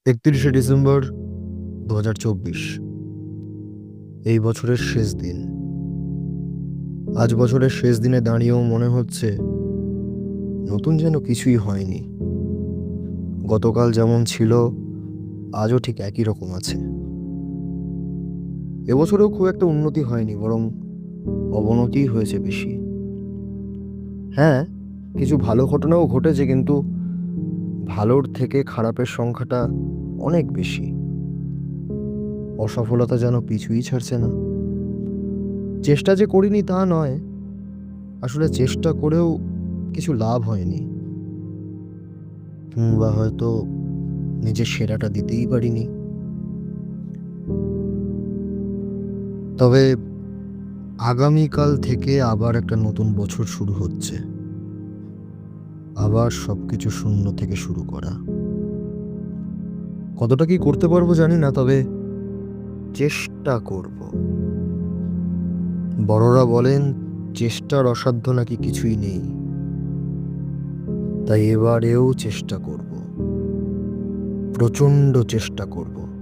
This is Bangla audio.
৩১শে ডিসেম্বর ২০২৪। এই বছরের শেষ দিন। আজ বছরের শেষ দিনে দাঁড়িয়েও মনে হচ্ছে নতুন যেন কিছুই হয়নি। গতকাল যেমন ছিল আজও ঠিক একই রকম আছে। এবছরেও খুব একটা উন্নতি হয়নি, বরং অবনতিই হয়েছে বেশি। হ্যাঁ, কিছু ভালো ঘটনাও ঘটেছে, কিন্তু ভালোর থেকে খারাপের সংখ্যাটা অনেক বেশি। অসফলতা যেন পিছুই ছাড়ছে না। চেষ্টা যে করিনি তা নয়, আসলে চেষ্টা করেও কিছু লাভ হয়নি, কিংবা হয়তো নিজের সেরাটা দিতেই পারিনি। তবে আগামীকাল থেকে আবার একটা নতুন বছর শুরু হচ্ছে। আবার সবকিছু শূন্য থেকে শুরু করা। কতটা কি করতে পারবো জানি না, তবে চেষ্টা করব। বড়রা বলেন চেষ্টার অসাধ্য নাকি কিছুই নেই। তাই এবারেও চেষ্টা করব, প্রচণ্ড চেষ্টা করব।